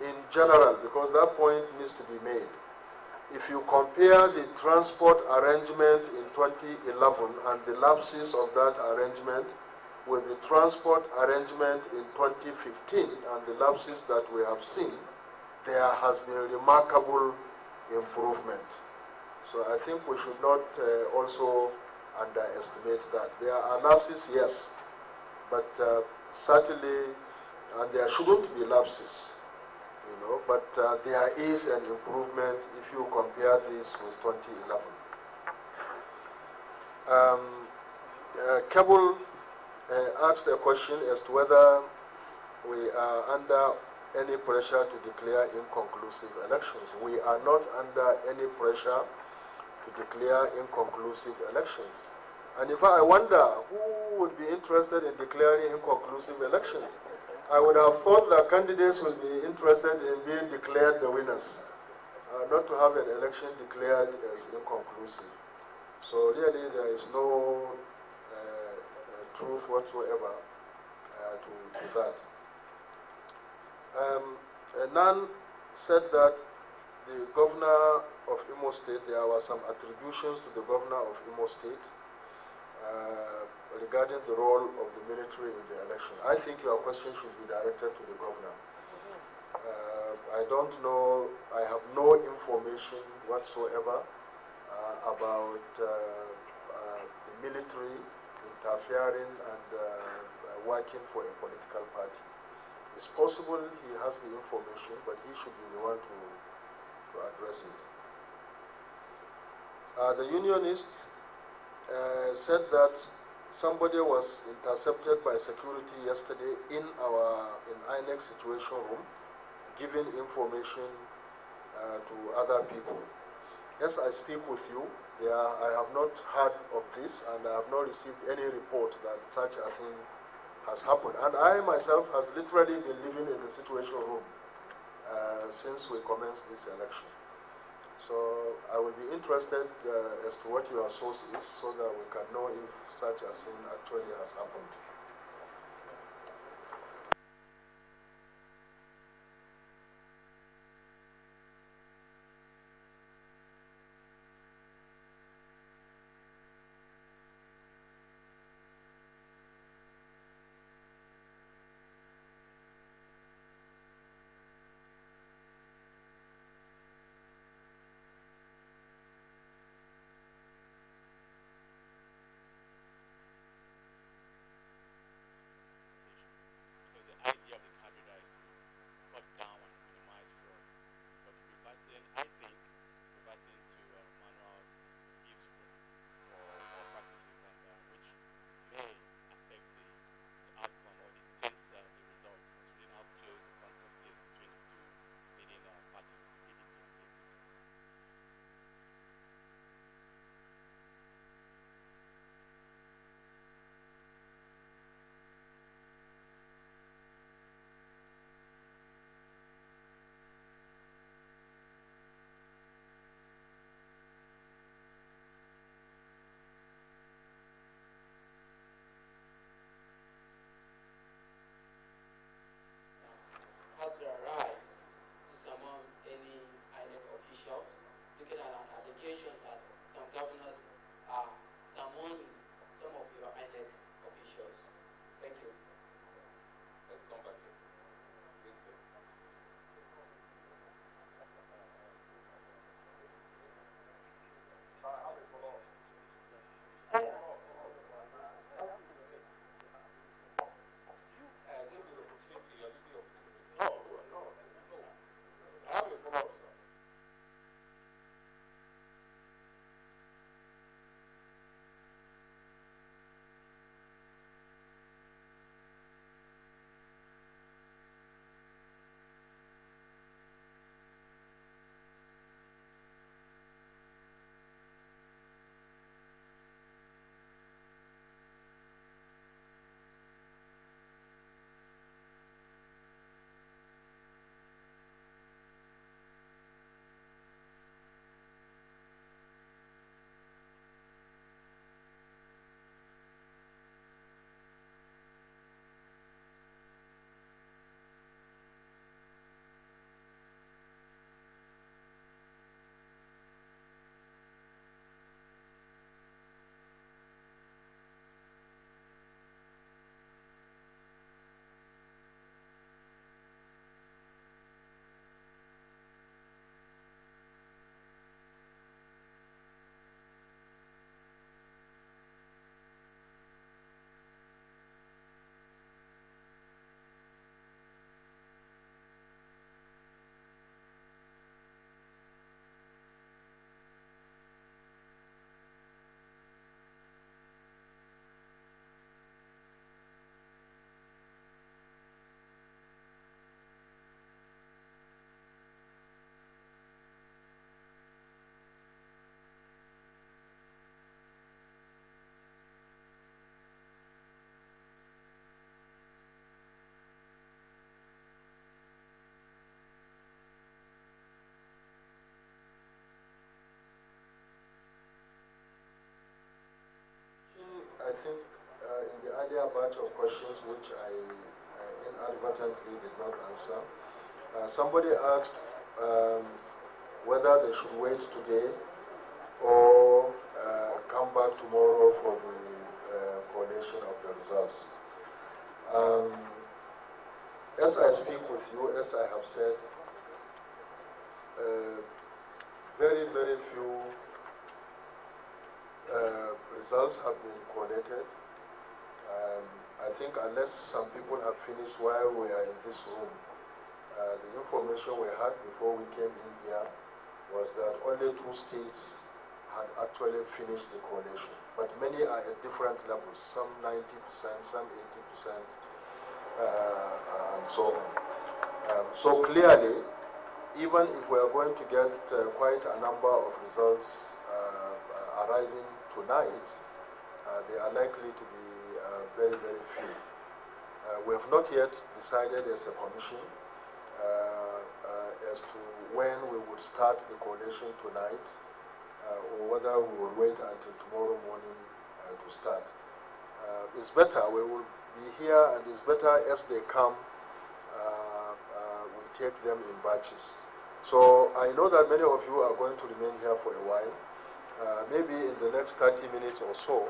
in general, because that point needs to be made. If you compare the transport arrangement in 2011 and the lapses of that arrangement with the transport arrangement in 2015 and the lapses that we have seen, there has been remarkable improvement. So I think we should not also underestimate that. There are lapses, yes, but certainly, and there shouldn't be lapses, you know, but there is an improvement if you compare this with 2011. Kabul asked a question as to whether we are under any pressure to declare inconclusive elections. We are not under any pressure to declare inconclusive elections. And in fact, I wonder who would be interested in declaring inconclusive elections. I would have thought that candidates would be interested in being declared the winners, not to have an election declared as inconclusive. So really, there is no truth whatsoever to that. Nan said that the governor of Imo State, there were some attributions to the governor of Imo State regarding the role of the military in the election. I think your question should be directed to the governor. I don't know, I have no information whatsoever about the military interfering and working for a political party. It's possible he has the information, but he should be the one to address it. The unionist said that somebody was intercepted by security yesterday in INEC situation room, giving information to other people. Yes, I speak with you. I have not heard of this, and I have not received any report that such a thing has happened. And I myself has literally been living in the situation room since we commenced this election. So I will be interested as to what your source is, so that we can know if such a thing actually has happened. earlier batch of questions which I inadvertently did not answer. Somebody asked whether they should wait today or come back tomorrow for the collation of the results. As I speak with you, as I have said, very, very few results have been collated. I think unless some people have finished while we are in this room, the information we had before we came in here was that only 2 states had actually finished the collation. But many are at different levels, some 90%, some 80%, and so on. So clearly, even if we are going to get quite a number of results arriving tonight, they are likely to be very, very few. We have not yet decided as a commission as to when we would start the collation tonight, or whether we will wait until tomorrow morning to start. It's better, we will be here, and it's better as they come, we take them in batches. So I know that many of you are going to remain here for a while. Maybe in the next 30 minutes or so,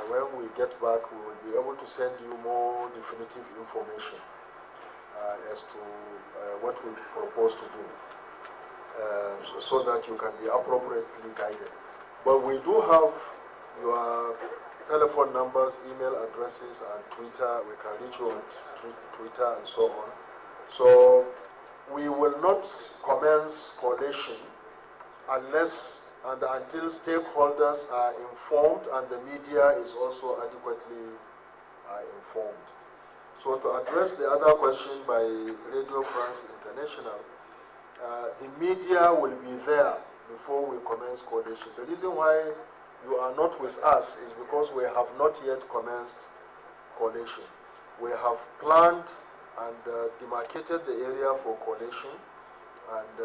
when we get back, we will be able to send you more definitive information as to what we propose to do, so that you can be appropriately guided. But we do have your telephone numbers, email addresses, and Twitter. We can reach you on Twitter and so on. So we will not commence collation unless and until stakeholders are informed and the media is also adequately informed. So to address the other question by Radio France International, the media will be there before we commence collation. The reason why you are not with us is because we have not yet commenced collation. We have planned and demarcated the area for collation, and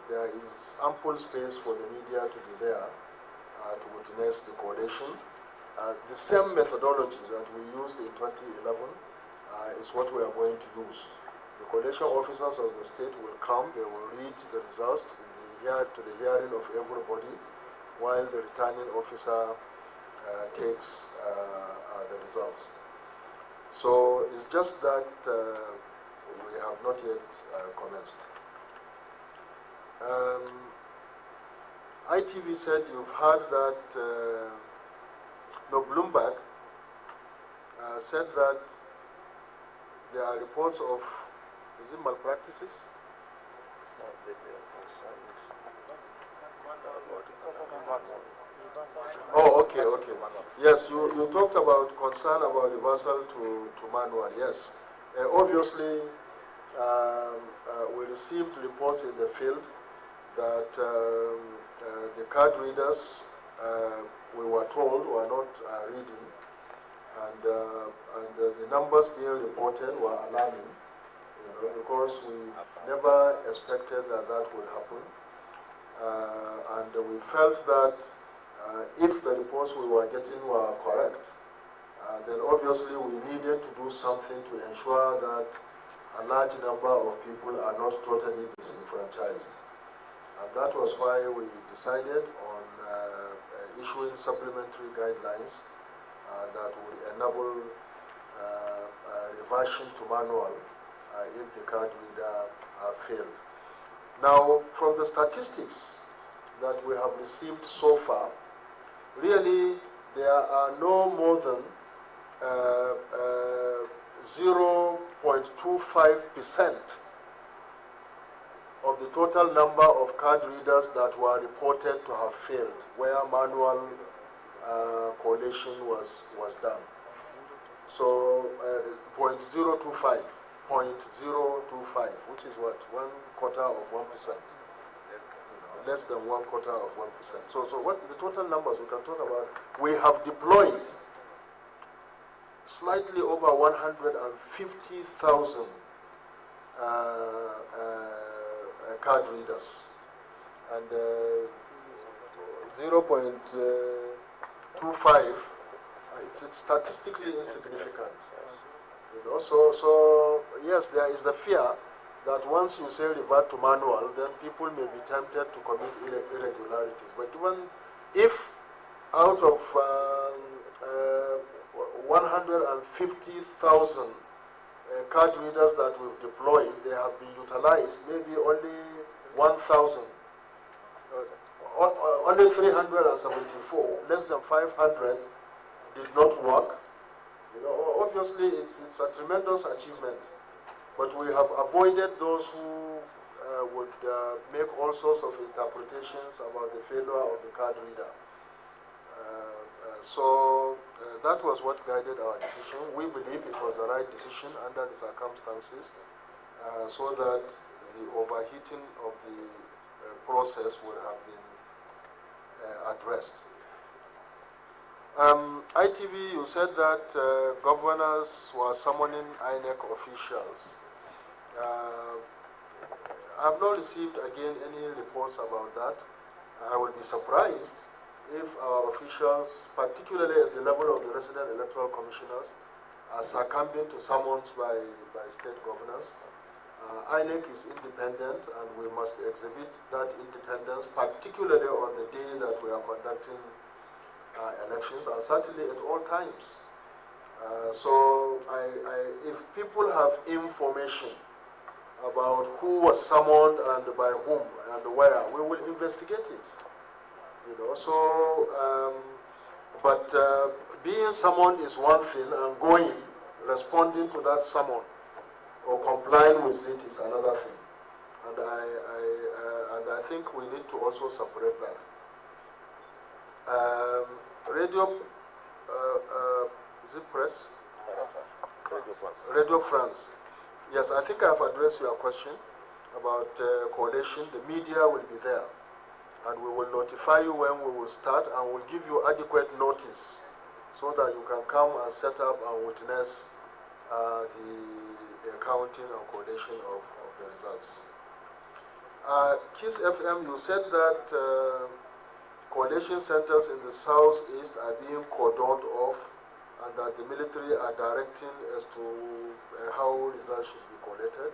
there is ample space for the media to be there to witness the collation. The same methodology that we used in 2011 is what we are going to use. The collation officers of the state will come, they will read the results to the hearing of everybody, while the returning officer takes the results. So it's just that we have not yet commenced. ITV said you've heard that, no, Bloomberg said that there are reports of, is it malpractices? Oh, okay, okay. Yes, you talked about concern about reversal to manual, yes. Obviously, we received reports in the field that the card readers, we were told, were not reading, and the numbers being reported were alarming, because we never expected that would happen. And we felt that if the reports we were getting were correct, then obviously we needed to do something to ensure that a large number of people are not totally disenfranchised. And that was why we decided on issuing supplementary guidelines that would enable reversion to manual if the card reader failed. Now, from the statistics that we have received so far, really there are no more than 0.25% of the total number of card readers that were reported to have failed, where manual collation was done. So 0.025, which is what, 1/4 of 1%, less than 1/4 of 1%. So what the total numbers we can talk about? We have deployed slightly over 150,000 card readers, and 0.25 it's statistically insignificant. You know, so yes, there is the fear that once you say revert to manual, then people may be tempted to commit irregularities. But even if out of 150,000 card readers that we've deployed, they have been utilized, maybe only 1,000, only 374, less than 500 did not work. You know, obviously it's a tremendous achievement, but we have avoided those who would make all sorts of interpretations about the failure of the card reader. So that was what guided our decision. We believe it was the right decision under the circumstances, so that the overheating of the process would have been addressed. ITV, you said that governors were summoning INEC officials. I have not received again any reports about that. I would be surprised if our officials, particularly at the level of the resident electoral commissioners, are succumbing to summons by state governors. INEC is independent, and we must exhibit that independence, particularly on the day that we are conducting elections, and certainly at all times. So if people have information about who was summoned and by whom and where, we will investigate it. You know, so, but being summoned is one thing, and going, responding to that summon or complying with it is another thing. And I think we need to also separate that. Is it press? Radio France. Yes, I think I have addressed your question about coalition. The media will be there, and we will notify you when we will start, and we'll give you adequate notice so that you can come and set up and witness the counting and coalition of the results. KISS FM, you said that coalition centers in the southeast are being cordoned off, and that the military are directing as to how results should be collated.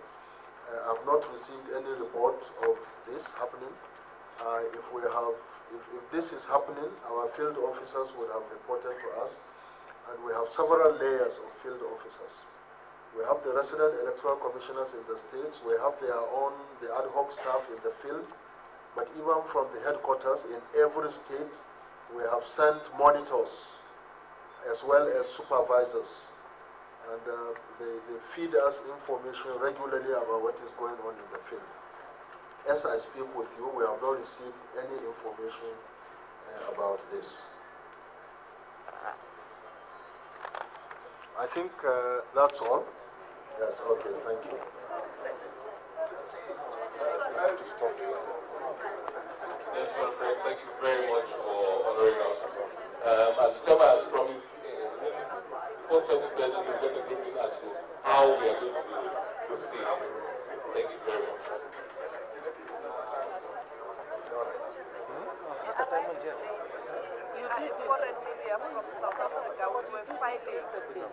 I've not received any report of this happening. If this is happening, our field officers would have reported to us, and we have several layers of field officers. We have the resident electoral commissioners in the states. We have the ad hoc staff in the field. But even from the headquarters in every state, we have sent monitors as well as supervisors. And they feed us information regularly about what is going on in the field. As I speak with you, we have not received any information about this. I think that's all. Yes, okay, thank you. Thank you very much for honoring us. As the chairman has promised, before 7:30, we're going to bring in as to how we are going to proceed. Thank you very much. You did foreign media from South Africa, which were 5 years ago.